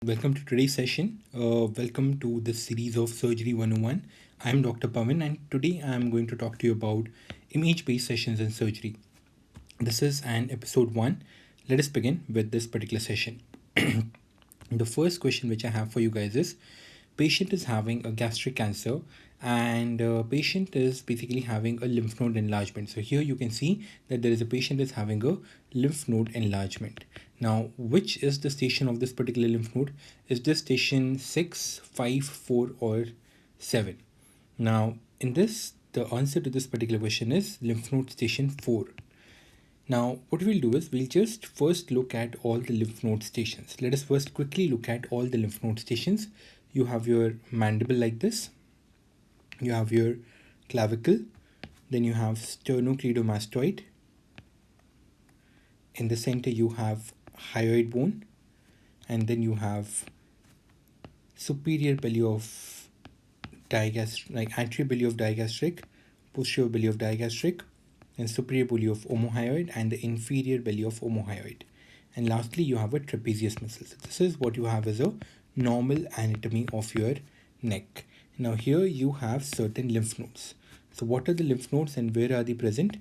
Welcome to today's session. Welcome to this series of Surgery 101. I'm Dr. Pawan, and today I'm going to talk to you about image-based sessions in surgery. This is an episode 1. Let us begin with this particular session. The first question which I have for you guys is, patient is having a gastric cancer and patient is basically having a lymph node enlargement. So here you can see that there is a patient is having a lymph node enlargement. Now, which is the station of this particular lymph node? Is this station 6, 5, 4 or 7? Now, in this, the answer to this particular question is lymph node station 4. Now, what we'll do is we'll just first look at all the lymph node stations. Let us first quickly look at all the lymph node stations. You have your mandible like this. You have your clavicle. Then you have sternocleidomastoid. In the center, you have hyoid bone. And then you have superior belly of digastric, like anterior belly of digastric, posterior belly of digastric, and superior belly of omohyoid, and the inferior belly of omohyoid. And lastly, you have a trapezius muscle. So this is what you have as a normal anatomy of your neck. Now here you have certain lymph nodes. So what are the lymph nodes and where are they present?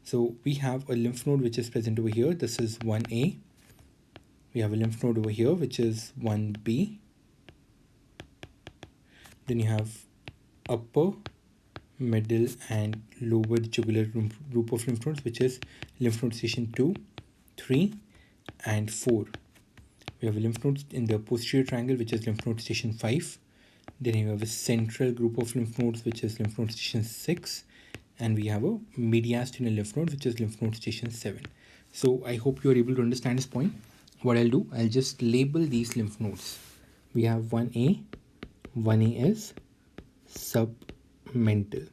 So we have a lymph node which is present over here. This is 1A. We have a lymph node over here which is 1B. Then you have upper, middle and lower jugular group of lymph nodes, which is lymph node station 2, 3 and 4. We have a lymph node in the posterior triangle, which is lymph node station 5. Then you have a central group of lymph nodes, which is lymph node station 6. And we have a mediastinal lymph node, which is lymph node station 7. So I hope you are able to understand this point. What I'll do, I'll just label these lymph nodes. We have 1A. 1A is submental.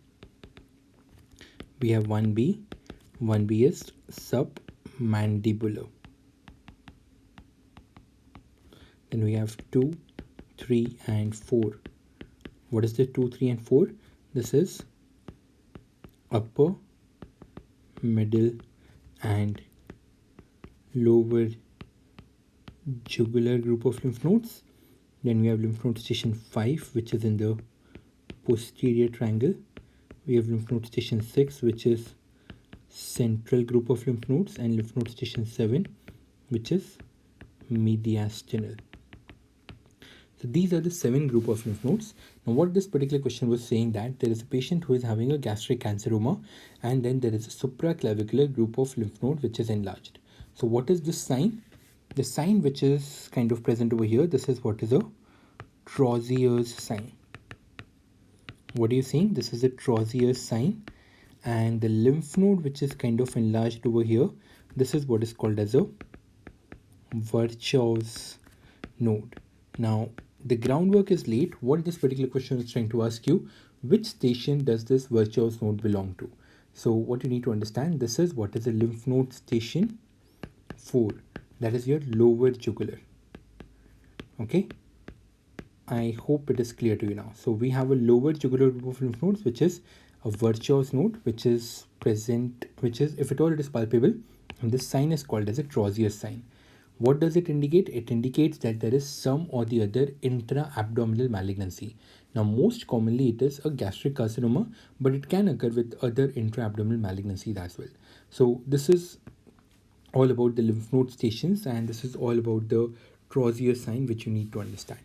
We have 1B. 1B is submandibular. Then we have 2, 3 and 4. What is the 2, 3 and 4? This is upper, middle and lower jugular group of lymph nodes. Then we have lymph node station 5, which is in the posterior triangle. We have lymph node station 6, which is central group of lymph nodes, and lymph node station 7, which is mediastinal. So these are the 7 group of lymph nodes. Now what this particular question was saying, that there is a patient who is having a gastric canceroma and then there is a supraclavicular group of lymph node which is enlarged. So what is this sign? The sign which is kind of present over here, this is what is a Trousier's sign. What are you seeing? This is a Trousier's sign, and the lymph node which is kind of enlarged over here, this is what is called as a Virtuous Node. Now the groundwork is laid. What this particular question is trying to ask you, which station does this Virtuous Node belong to? So what you need to understand, this is what is a lymph node station 4. That is your lower jugular. Okay, I hope it is clear to you now. So we have a lower jugular group of lymph nodes which is a Virtuous node, which is present, which is, if at all it is palpable, and this sign is called as a Trousier's sign. What does it indicate? It indicates that there is some or the other intra-abdominal malignancy. Now most commonly it is a gastric carcinoma, but it can occur with other intra-abdominal malignancies as well. So this is all about the lymph node stations, and this is all about the Trousier's sign which you need to understand.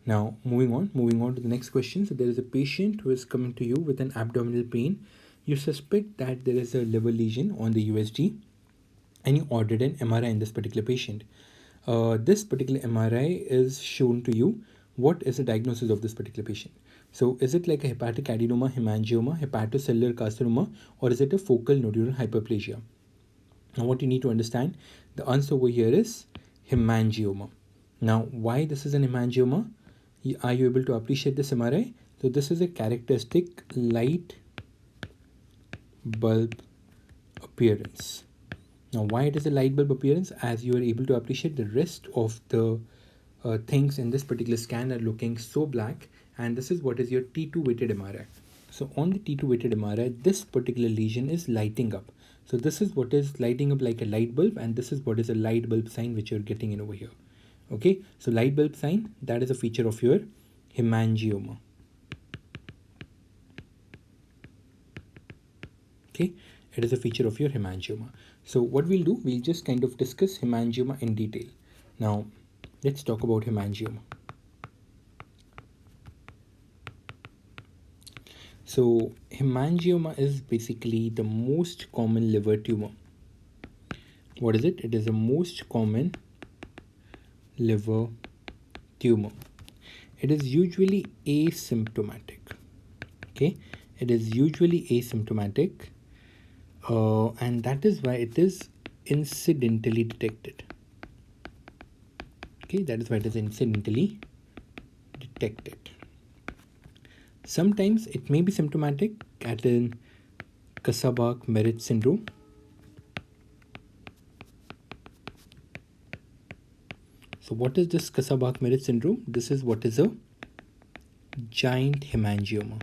Now moving on to the next question. So there is a patient who is coming to you with an abdominal pain. You suspect that there is a liver lesion on the USG and you ordered an MRI in this particular patient. This particular MRI is shown to you. What is the diagnosis of this particular patient? So is it like a hepatic adenoma, hemangioma, hepatocellular carcinoma, or is it a focal nodular hyperplasia? Now what you need to understand, the answer over here is hemangioma. Now why this is an hemangioma? Are you able to appreciate this MRI? So this is a characteristic light bulb appearance. Now why it is a light bulb appearance? As you are able to appreciate, the rest of the things in this particular scan are looking so black, and this is what is your T2 weighted MRI. So on the T2 weighted MRI, this particular lesion is lighting up. So this is what is lighting up like a light bulb, and this is what is a light bulb sign which you're getting in over here. Okay, so light bulb sign, that is a feature of your hemangioma. Okay, it is a feature of your hemangioma. So what we'll do, we'll just kind of discuss hemangioma in detail. Now, let's talk about hemangioma. So hemangioma is basically the most common liver tumor. What is it? It is the most common liver tumor. It is usually asymptomatic. Okay, it is usually asymptomatic, and that is why it is incidentally detected. Okay, that is why it is incidentally detected. Sometimes it may be symptomatic at an Kasabach-Merit syndrome. So what is this Kasabach-Merit syndrome? This is what is a giant hemangioma.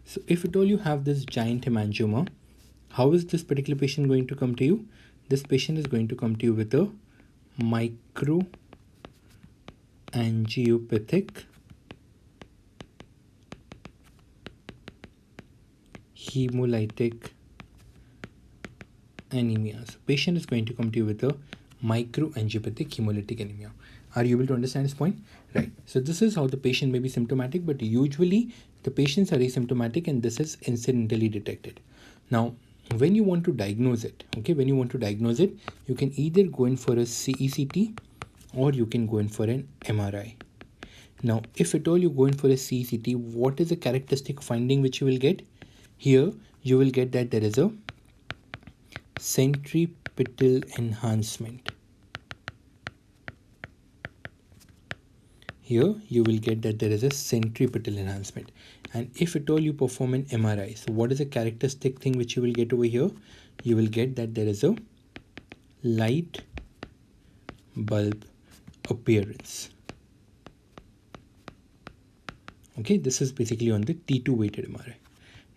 So if at all you have this giant hemangioma, how is this particular patient going to come to you? This patient is going to come to you with a microangiopathic hemolytic anemia. So patient is going to come to you with a microangiopathic hemolytic anemia. Are you able to understand this point? Right. So this is how the patient may be symptomatic, but usually the patients are asymptomatic and this is incidentally detected. Now, when you want to diagnose it, okay, when you want to diagnose it, you can either go in for a CECT or you can go in for an MRI. Now, if at all you go in for a CECT, what is the characteristic finding which you will get? Here, you will get that there is a centripetal enhancement. Here, you will get that there is a centripetal enhancement. And if at all you perform an MRI, so what is the characteristic thing which you will get over here? You will get that there is a light bulb appearance. Okay, this is basically on the T2 weighted MRI.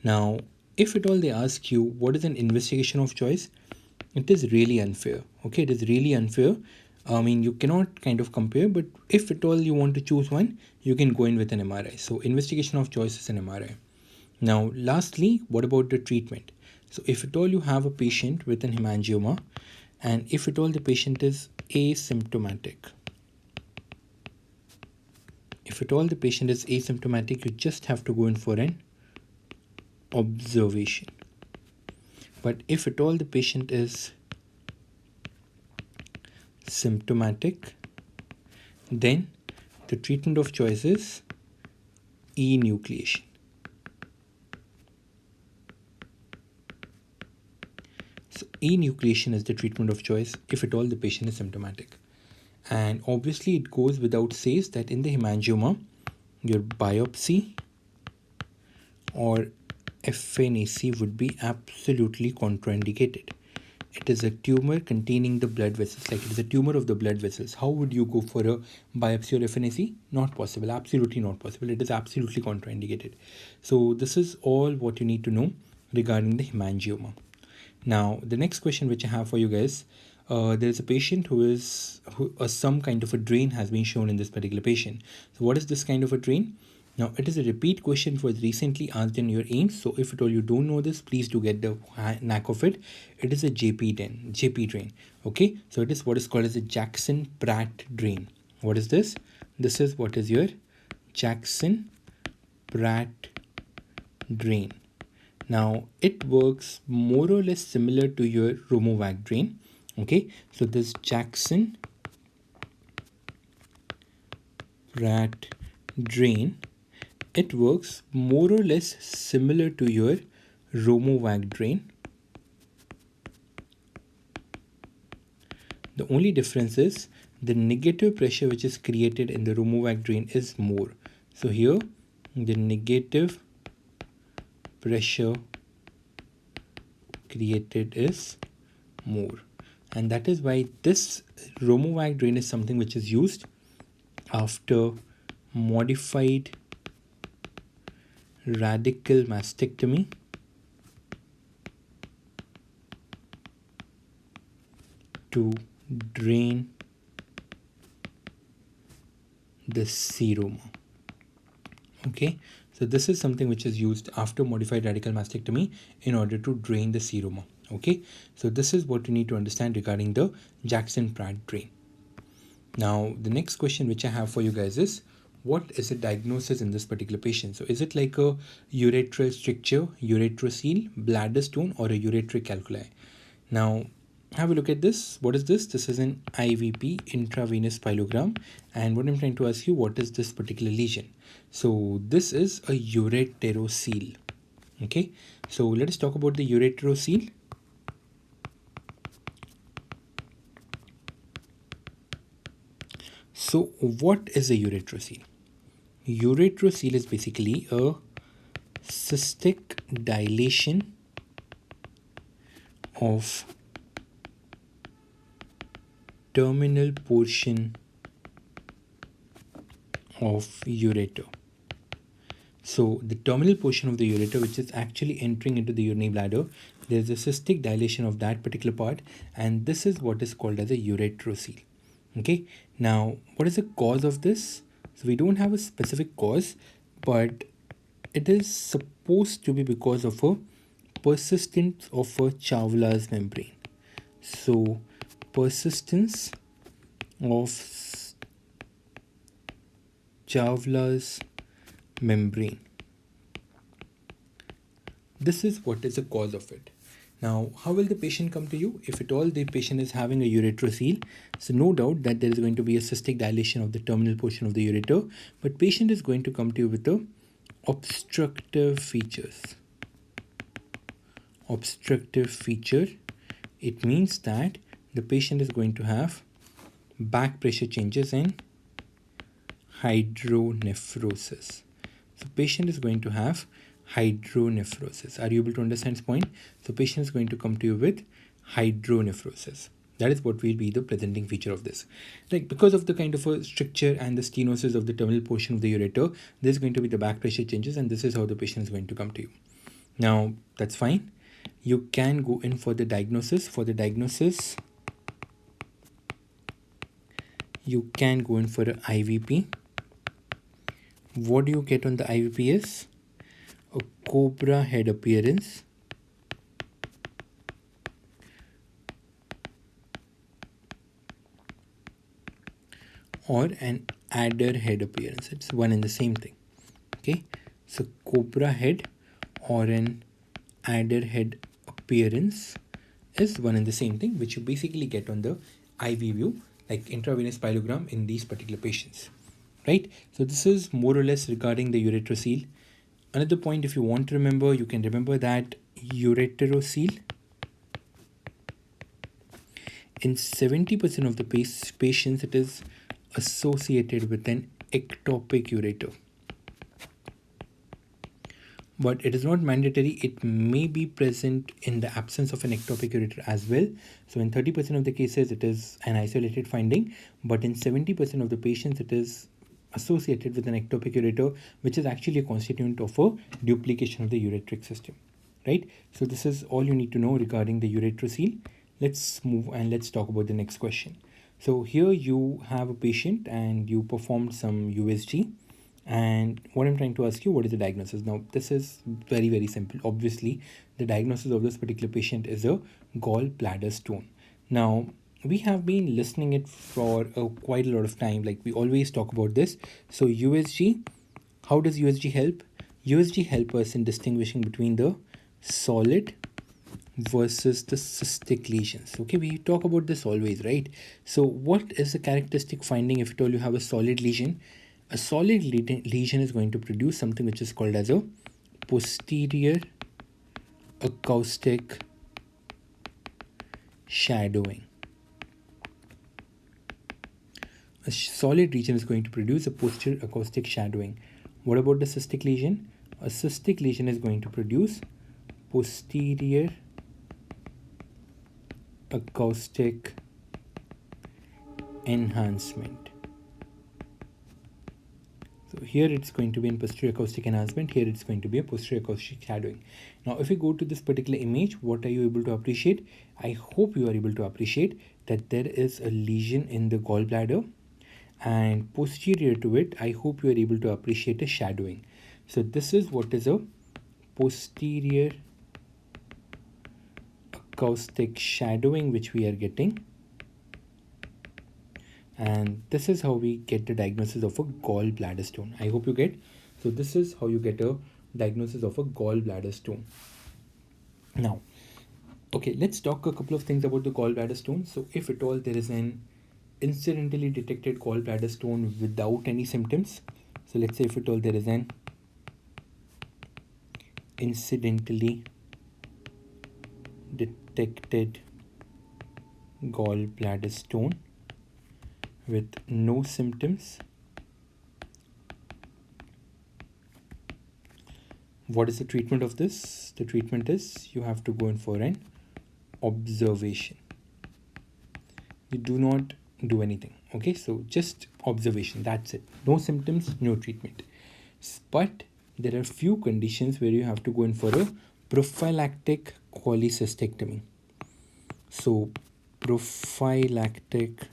Now, if at all they ask you what is an investigation of choice, it is really unfair. Okay, it is really unfair. I mean, you cannot kind of compare, but if at all you want to choose one, you can go in with an MRI. So investigation of choice is an MRI. Now, lastly, what about the treatment? So if at all you have a patient with an hemangioma, and if at all the patient is asymptomatic, if at all the patient is asymptomatic, you just have to go in for an observation. But if at all the patient is symptomatic, then the treatment of choice is enucleation. So enucleation is the treatment of choice if at all the patient is symptomatic. And obviously it goes without says that in the hemangioma, your biopsy or FNAC would be absolutely contraindicated. It is a tumor containing the blood vessels, like it is a tumor of the blood vessels. How would you go for a biopsy or FNAC? Not possible, absolutely not possible. It is absolutely contraindicated. So this is all what you need to know regarding the hemangioma. Now, the next question which I have for you guys, there is a patient who some kind of a drain has been shown in this particular patient. So what is this kind of a drain? Now, it is a repeat question for recently asked in your AIMS. So if at all you don't know this, please do get the knack of it. It is a JP drain. Okay, so it is what is called as a Jackson-Pratt drain. What is this? This is what is your Jackson-Pratt drain. Now, it works more or less similar to your Romovac drain. Okay, so this Jackson-Pratt drain, it works more or less similar to your Romovac drain. The only difference is the negative pressure which is created in the Romovac drain is more. So here the negative pressure created is more, and that is why this Romovac drain is something which is used after modified radical mastectomy to drain the seroma. Okay, so this is something which is used after modified radical mastectomy in order to drain the seroma. Okay, so this is what you need to understand regarding the Jackson-Pratt drain. Now, the next question which I have for you guys is, what is the diagnosis in this particular patient? So is it like a urethral stricture, ureterocele, bladder stone, or a ureteric calculi? Now, have a look at this. What is this? This is an IVP, intravenous pyelogram. And what I'm trying to ask you, what is this particular lesion? So this is a ureterocele. Okay, so let us talk about the ureterocele. So what is a ureterocele? Ureterocele is basically a cystic dilation of terminal portion of ureter. So the terminal portion of the ureter, which is actually entering into the urinary bladder, there's a cystic dilation of that particular part, and this is what is called as a ureterocele. Okay, now what is the cause of this? So we don't have a specific cause, but it is supposed to be because of a persistence of a Chawla's membrane. So persistence of Chawla's membrane. This is what is the cause of it. Now, how will the patient come to you? If at all the patient is having a ureterocele, so no doubt that there is going to be a cystic dilation of the terminal portion of the ureter, but patient is going to come to you with the obstructive features. Obstructive feature, it means that the patient is going to have back pressure changes and hydronephrosis. So patient is going to have hydronephrosis. Are you able to understand this point? So patient is going to come to you with hydronephrosis. That is what will be the presenting feature of this. Like, because of the kind of a stricture and the stenosis of the terminal portion of the ureter, there is going to be the back pressure changes, and this is how the patient is going to come to you. Now, that's fine. You can go in for the diagnosis. For the diagnosis, you can go in for an IVP. What do you get on the IVP is a cobra head appearance, or an adder head appearance. It's one and the same thing. Okay, so cobra head or an adder head appearance is one and the same thing, which you basically get on the IV view, like intravenous pyelogram in these particular patients, right? So this is more or less regarding the ureterocele. Another point, if you want to remember, you can remember that ureterocele in 70% of the patients, it is associated with an ectopic ureter. But it is not mandatory. It may be present in the absence of an ectopic ureter as well. So in 30% of the cases, it is an isolated finding, but in 70% of the patients, it is associated with an ectopic ureter, which is actually a constituent of a duplication of the ureteric system, right? So this is all you need to know regarding the ureterocele. Let's move and let's talk about the next question. So here you have a patient and you performed some USG. And what I'm trying to ask you, what is the diagnosis? Now, this is very, very simple. Obviously, the diagnosis of this particular patient is a gallbladder stone. Now, we have been listening it for quite a lot of time. Like, we always talk about this. So, USG, how does USG help? USG help us in distinguishing between the solid versus the cystic lesions. Okay, we talk about this always, right? So, what is the characteristic finding if at all you have a solid lesion? A solid lesion is going to produce something which is called as a posterior acoustic shadowing. A solid region is going to produce a posterior acoustic shadowing. What about the cystic lesion? A cystic lesion is going to produce posterior acoustic enhancement. So here it's going to be in posterior acoustic enhancement, here it's going to be a posterior acoustic shadowing. Now if we go to this particular image, what are you able to appreciate? I hope you are able to appreciate that there is a lesion in the gallbladder, and posterior to it, I hope you are able to appreciate a shadowing. So this is what is a posterior acoustic shadowing which we are getting, and this is how we get the diagnosis of a gallbladder stone. I hope you get. So this is how you get a diagnosis of a gallbladder stone. Now, okay, let's talk a couple of things about the gallbladder stone. So if at all there is an incidentally detected gallbladder stone without any symptoms, so let's say if at all there is an incidentally detected gallbladder stone with no symptoms, what is the treatment of this? The treatment is you have to go in for an observation. You do not do anything, okay? So just observation, that's it. No symptoms, no treatment. But there are few conditions where you have to go in for a prophylactic cholecystectomy. So prophylactic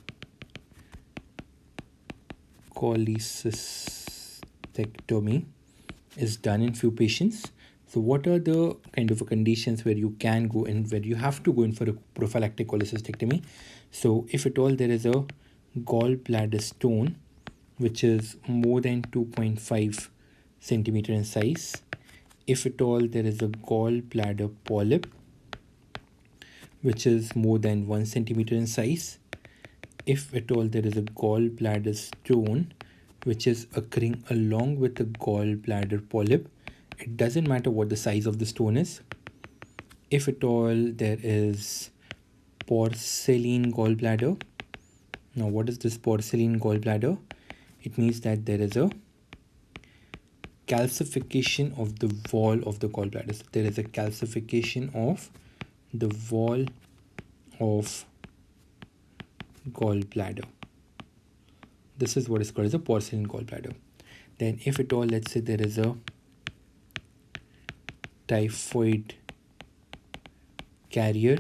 cholecystectomy is done in few patients. So what are the kind of conditions where you can go in, where you have to go in for a prophylactic cholecystectomy? So if at all there is a gallbladder stone which is more than 2.5 centimeter in size, if at all there is a gallbladder polyp which is more than 1 centimeter in size, if at all there is a gallbladder stone which is occurring along with the gallbladder polyp, it doesn't matter what the size of the stone is. If at all there is porcelain gallbladder, now what is this porcelain gallbladder? It means that there is a calcification of the wall of the gallbladder. So there is a calcification of the wall of gallbladder. This is what is called as a porcelain gallbladder. Then if at all, let's say there is a typhoid carrier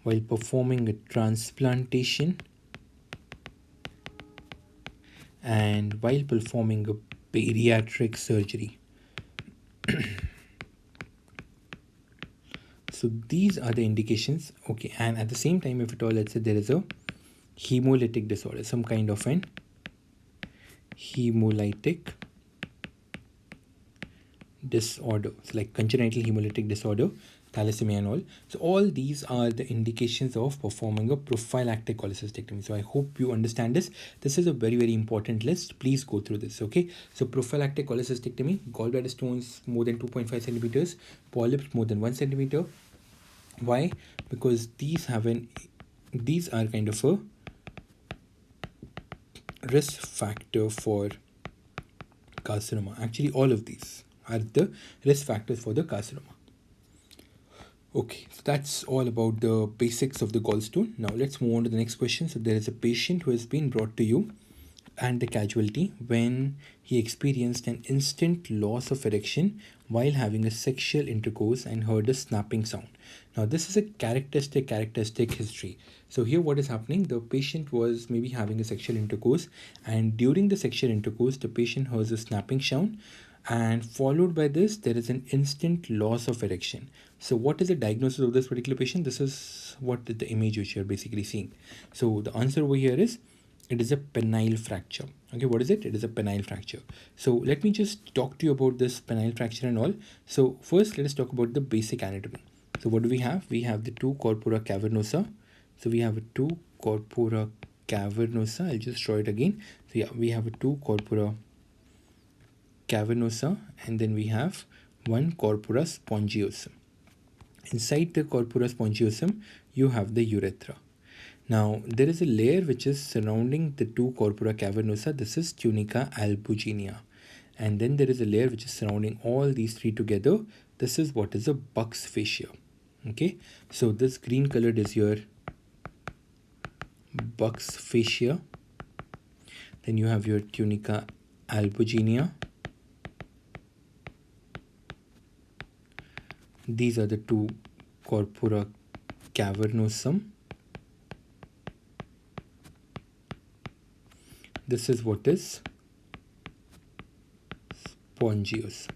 while performing a transplantation and while performing a bariatric surgery. So these are the indications, okay. And at the same time, if at all, let's say there is a hemolytic disorder, some kind of an hemolytic disorder, so like congenital hemolytic disorder, thalassemia and all. So all these are the indications of performing a prophylactic cholecystectomy. So I hope you understand this. This is a very, very important list. Please go through this, okay? So prophylactic cholecystectomy, gallbladder stones more than 2.5 centimeters, polyps more than 1 centimeter. Why? Because these are kind of a risk factor for carcinoma. Actually, all of these are the risk factors for the carcinoma. Okay, so that's all about the basics of the gallstone. Now let's move on to the next question. So there is a patient who has been brought to you and the casualty when he experienced an instant loss of erection while having a sexual intercourse and heard a snapping sound. Now this is a characteristic history. So here what is happening, the patient was maybe having a sexual intercourse, and during the sexual intercourse the patient hears a snapping sound, and followed by this there is an instant loss of erection. So what is the diagnosis of this particular patient? This is what the image which you're basically seeing. So the answer over here is it is a penile fracture. Okay, what is it? It is a penile fracture. So let me just talk to you about this penile fracture and all. So first let us talk about the basic anatomy. So what do we have? We have the two corpora cavernosa. So we have a two corpora cavernosa. I'll just draw it again. So yeah, we have a two corpora cavernosa, and then we have one corpora spongiosum. Inside the corpora spongiosum, you have the urethra. Now, there is a layer which is surrounding the two corpora cavernosa. This is tunica albuginea. And then there is a layer which is surrounding all these three together. This is what is a buccal fascia. Okay, so this green colored is your buccal fascia. Then you have your tunica albuginea. These are the two corpora cavernosum. This is what is spongios.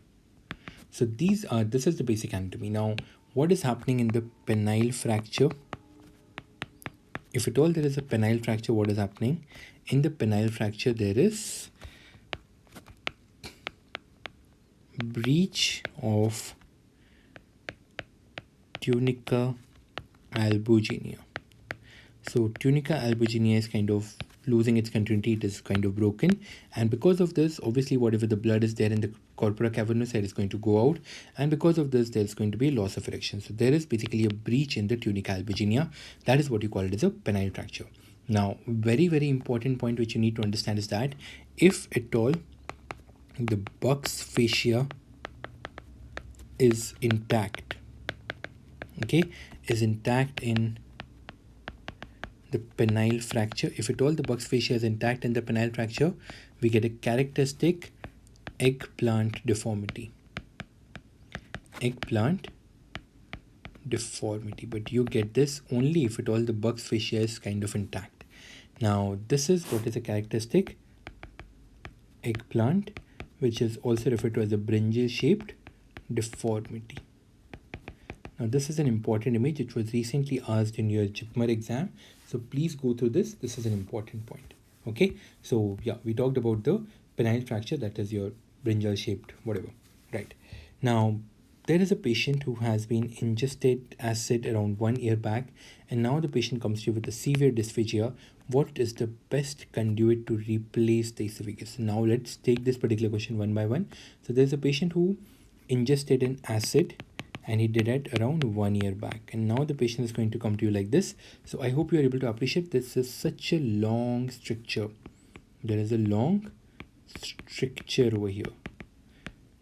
So this is the basic anatomy. Now, what is happening in the penile fracture? If at all there is a penile fracture, what is happening? In the penile fracture, there is breach of tunica albuginea. So tunica albuginea is kind of losing its continuity, it is kind of broken, and because of this, obviously whatever the blood is there in the corpora cavernosa is going to go out, and because of this there is going to be loss of erection. So there is basically a breach in the tunica albuginea. That is what you call it as a penile fracture. Now, very important point which you need to understand is that if at all the Buck's fascia is intact, okay, is intact in the penile fracture, if at all the Buck's fascia is intact in the penile fracture, we get a characteristic eggplant deformity. Eggplant deformity, but you get this only if at all the Buck's fascia is kind of intact. Now, this is what is a characteristic eggplant, which is also referred to as a brinjal shaped deformity. Now, this is an important image which was recently asked in your JIPMER exam. So please go through this. This is an important point. Okay. So yeah, we talked about the penile fracture, that is your brinjal shaped whatever. Right. Now, there is a patient who has been ingested acid around 1 year back, and now the patient comes to you with a severe dysphagia. What is the best conduit to replace the esophagus? Now let's take this particular question one by one. So there's a patient who ingested an acid, and he did it around 1 year back, and now the patient is going to come to you like this. So I hope you are able to appreciate this is such a long stricture. There is a long stricture over here.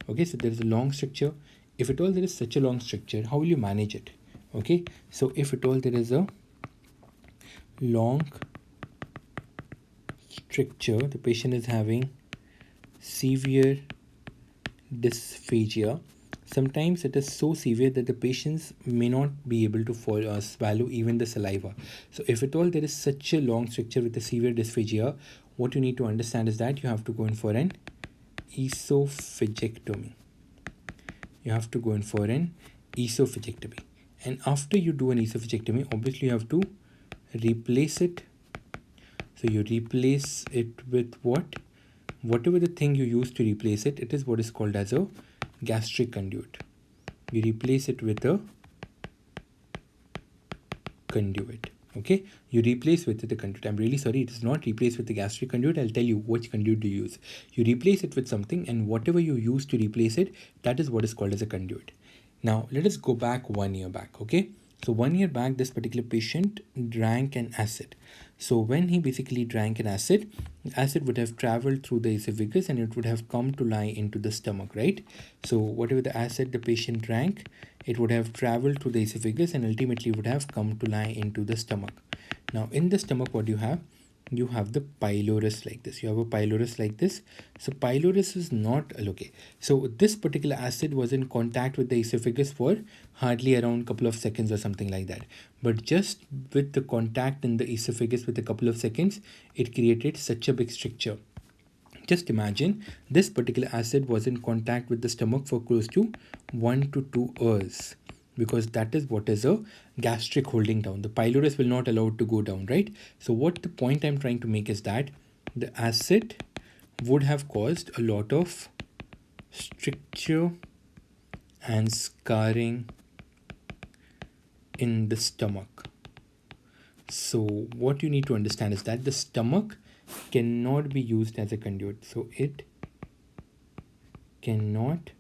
Okay, so there is a long stricture. If at all there is such a long stricture, how will you manage it? Okay, so if at all there is a long stricture, the patient is having severe dysphagia. Sometimes it is so severe that the patients may not be able to swallow even the saliva. So if at all there is such a long stricture with a severe dysphagia, what you need to understand is that you have to go in for an esophagectomy. You have to go in for an esophagectomy. And after you do an esophagectomy, obviously you have to replace it. So you replace it with what? Whatever the thing you use to replace it, it is what is called as a gastric conduit. You replace it with a conduit. Okay, you replace with the conduit. I'm really sorry, it is not replaced with the gastric conduit. I'll tell you which conduit to use. You replace it with something, and whatever you use to replace it, that is what is called as a conduit. Now let us go back 1 year back. Okay, so 1 year back, this particular patient drank an acid. So when he basically drank an acid, the acid would have traveled through the esophagus and it would have come to lie into the stomach, right? So whatever the acid the patient drank, it would have traveled through the esophagus and ultimately would have come to lie into the stomach. Now in the stomach, what do you have? You have the pylorus like this. You have a pylorus like this. So pylorus is not okay. So this particular acid was in contact with the esophagus for hardly around a couple of seconds or something like that. But just with the contact in the esophagus with a couple of seconds, it created such a big stricture. Just imagine this particular acid was in contact with the stomach for close to 1 to 2 hours. Because that is what is a gastric holding down. The pylorus will not allow it to go down, right? So what the point I'm trying to make is that the acid would have caused a lot of stricture and scarring in the stomach. So what you need to understand is that the stomach cannot be used as a conduit. So it cannot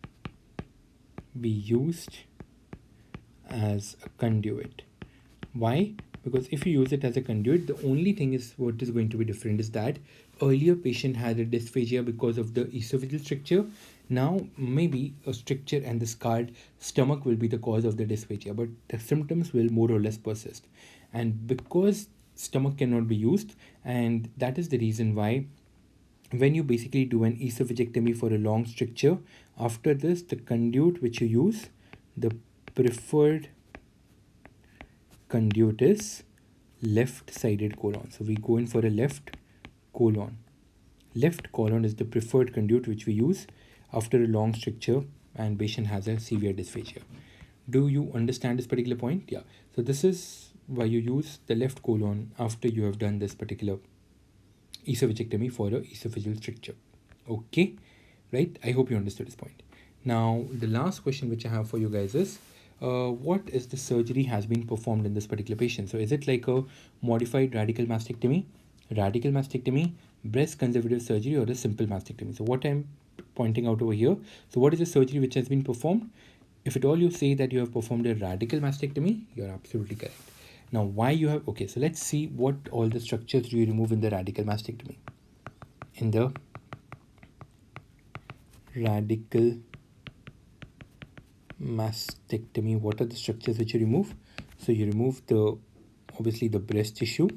be used as a conduit. Why? Because if you use it as a conduit, the only thing is what is going to be different is that earlier patient had a dysphagia because of the esophageal stricture. Now maybe a stricture and the scarred stomach will be the cause of the dysphagia, but the symptoms will more or less persist. And because stomach cannot be used, and that is the reason why when you basically do an esophagectomy for a long stricture, after this, the conduit which you use, the preferred conduit is left-sided colon. So we go in for a left colon. Left colon is the preferred conduit which we use after a long stricture and patient has a severe dysphagia. Do you understand this particular point? Yeah. So this is why you use the left colon after you have done this particular esophagectomy for a esophageal stricture. Okay, right? I hope you understood this point. Now, the last question which I have for you guys is, what is the surgery has been performed in this particular patient? So is it like a modified radical mastectomy, breast conservative surgery, or a simple mastectomy? So what I'm pointing out over here, so what is the surgery which has been performed? If at all you say that you have performed a radical mastectomy, you're absolutely correct. Now, why you have, okay, so let's see what all the structures you remove in the radical mastectomy. In the radical mastectomy, what are the structures which you remove? So you remove the, obviously the breast tissue.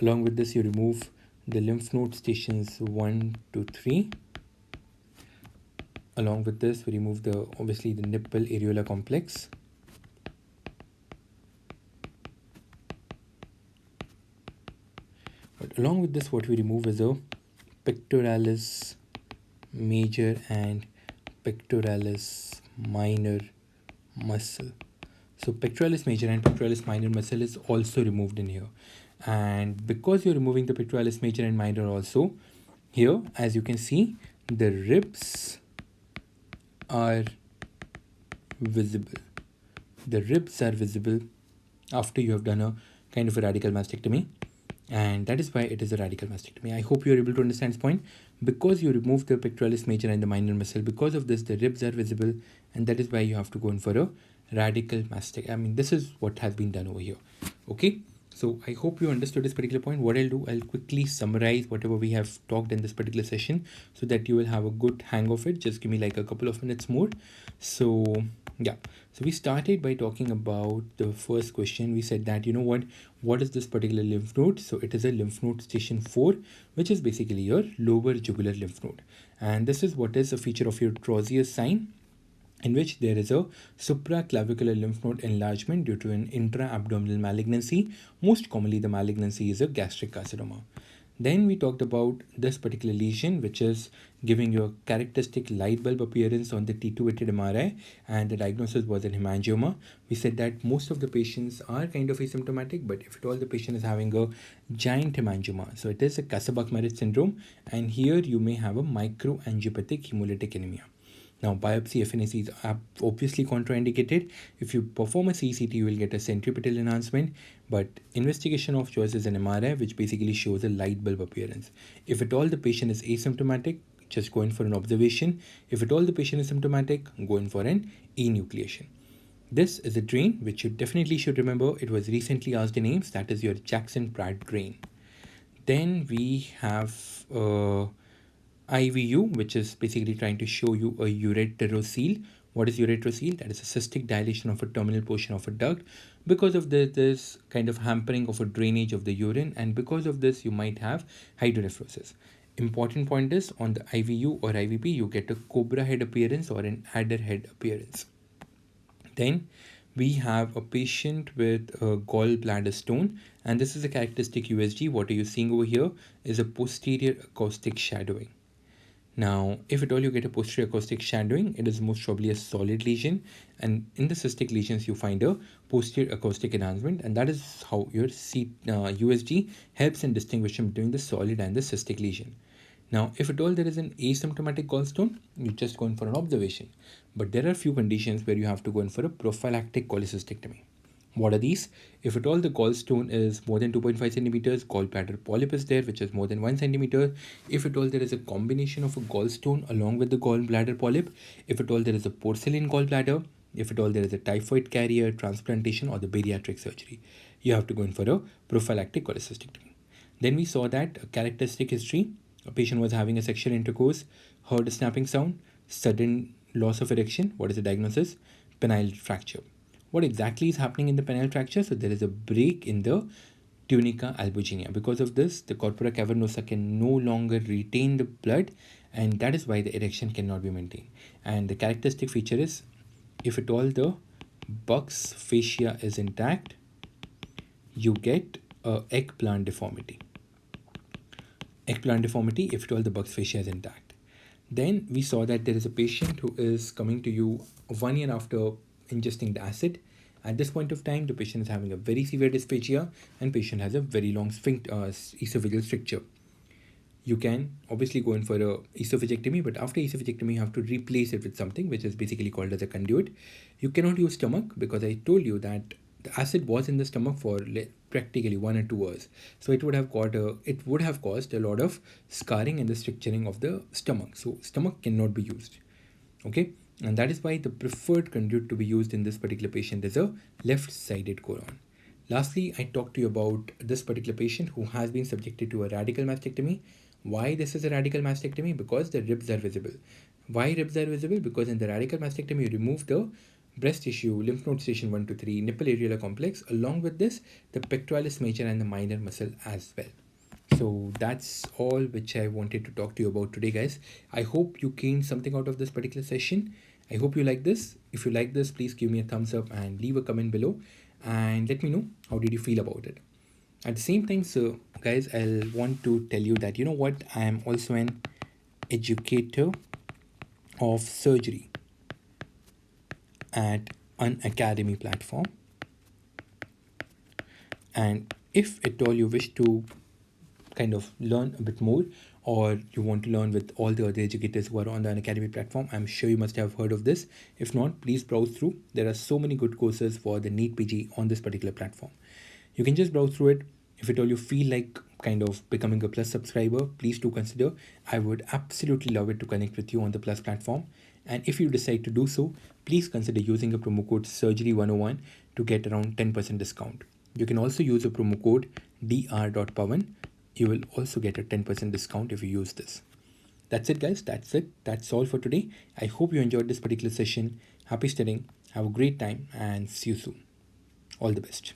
Along with this, you remove the lymph node stations 1 to 3. Along with this, we remove the, obviously the nipple areola complex. But along with this, what we remove is a pectoralis major and pectoralis minor muscle. So pectoralis major and pectoralis minor muscle is also removed in here. And because you're removing the pectoralis major and minor also, here, as you can see, the ribs are visible. The ribs are visible after you have done a kind of a radical mastectomy. And that is why it is a radical mastectomy. I hope you are able to understand this point. Because you remove the pectoralis major and the minor muscle, because of this, the ribs are visible, and that is why you have to go in for a radical mastectomy. I mean, this is what has been done over here. Okay, so I hope you understood this particular point. What I'll do, I'll quickly summarize whatever we have talked in this particular session so that you will have a good hang of it. Just give me like a couple of minutes more. So yeah, so we started by talking about the first question. We said that, you know what is this particular lymph node? So it is a lymph node station 4, which is basically your lower jugular lymph node. And this is what is a feature of your Trozius sign, in which there is a supraclavicular lymph node enlargement due to an intra-abdominal malignancy. Most commonly, the malignancy is a gastric carcinoma. Then we talked about this particular lesion, which is giving you a characteristic light bulb appearance on the T2-weighted MRI, and the diagnosis was an hemangioma. We said that most of the patients are kind of asymptomatic, but if at all the patient is having a giant hemangioma, so it is a Kasabach-Maritzsch syndrome, and here you may have a microangiopathic hemolytic anemia. Now, biopsy FNAC is obviously contraindicated. If you perform a CCT, you will get a centripetal enhancement, but investigation of choice is an MRI, which basically shows a light bulb appearance. If at all the patient is asymptomatic, just go in for an observation. If at all the patient is symptomatic, go in for an enucleation. This is a drain, which you definitely should remember. It was recently asked in AIMS, that is your Jackson-Pratt drain. Then we have IVU, which is basically trying to show you a ureterocele. What is ureterocele? That is a cystic dilation of a terminal portion of a duct. Because of this kind of hampering of a drainage of the urine, and because of this, you might have hydronephrosis. Important point is, on the IVU or IVP, you get a cobra head appearance or an adder head appearance. Then we have a patient with a gallbladder stone, and this is a characteristic USG. What are you seeing over here is a posterior acoustic shadowing. Now, if at all you get a posterior acoustic shadowing, it is most probably a solid lesion, and in the cystic lesions you find a posterior acoustic enhancement, and that is how your USG helps in distinguishing between the solid and the cystic lesion. Now, if at all there is an asymptomatic gallstone, you just go in for an observation. But there are few conditions where you have to go in for a prophylactic cholecystectomy. What are these? If at all the gallstone is more than 2.5 centimeters, gallbladder polyp is there, which is more than 1 centimeter. If at all there is a combination of a gallstone along with the gallbladder polyp, if at all there is a porcelain gallbladder, if at all there is a typhoid carrier, transplantation, or the bariatric surgery, you have to go in for a prophylactic cholecystectomy. Then we saw that a characteristic history, a patient was having a sexual intercourse, heard a snapping sound, sudden loss of erection. What is the diagnosis? Penile fracture. What exactly is happening in the penile fracture? So there is a break in the tunica albuginea. Because of this, the corpora cavernosa can no longer retain the blood, and that is why the erection cannot be maintained. And the characteristic feature is, if at all the Buck's fascia is intact, you get a eggplant deformity. Eggplant deformity if at all the Buck's fascia is intact. Then we saw that there is a patient who is coming to you 1 year after ingesting the acid. At this point of time, the patient is having a very severe dysphagia and patient has a very long esophageal stricture. You can obviously go in for a esophagectomy, but after esophagectomy, you have to replace it with something which is basically called as a conduit. You cannot use stomach because I told you that the acid was in the stomach for practically 1 or 2 hours. So it would have caused a lot of scarring and the stricturing of the stomach. So stomach cannot be used. Okay, and that is why the preferred conduit to be used in this particular patient is a left-sided colon. Lastly, I talked to you about this particular patient who has been subjected to a radical mastectomy. Why this is a radical mastectomy? Because the ribs are visible. Why ribs are visible? Because in the radical mastectomy, you remove the breast tissue, lymph node station 1 to 3, nipple areolar complex, along with this, the pectoralis major and the minor muscle as well. So that's all which I wanted to talk to you about today, guys. I hope you gained something out of this particular session. I hope you like this. If you like this, please give me a thumbs up and leave a comment below and let me know how did you feel about it. At the same time, so guys, I'll want to tell you that, you know what, I am also an educator of surgery at Unacademy platform. And if at all you wish to kind of learn a bit more, or you want to learn with all the other educators who are on the Unacademy platform, I'm sure you must have heard of this. If not, please browse through. There are so many good courses for the NEET PG on this particular platform. You can just browse through it. If at all you feel like kind of becoming a Plus subscriber, please do consider. I would absolutely love it to connect with you on the Plus platform. And if you decide to do so, please consider using a promo code surgery101 to get around 10% discount. You can also use a promo code dr.pawan. You will also get a 10% discount if you use this. That's it, guys. That's it. That's all for today. I hope you enjoyed this particular session. Happy studying. Have a great time and see you soon. All the best.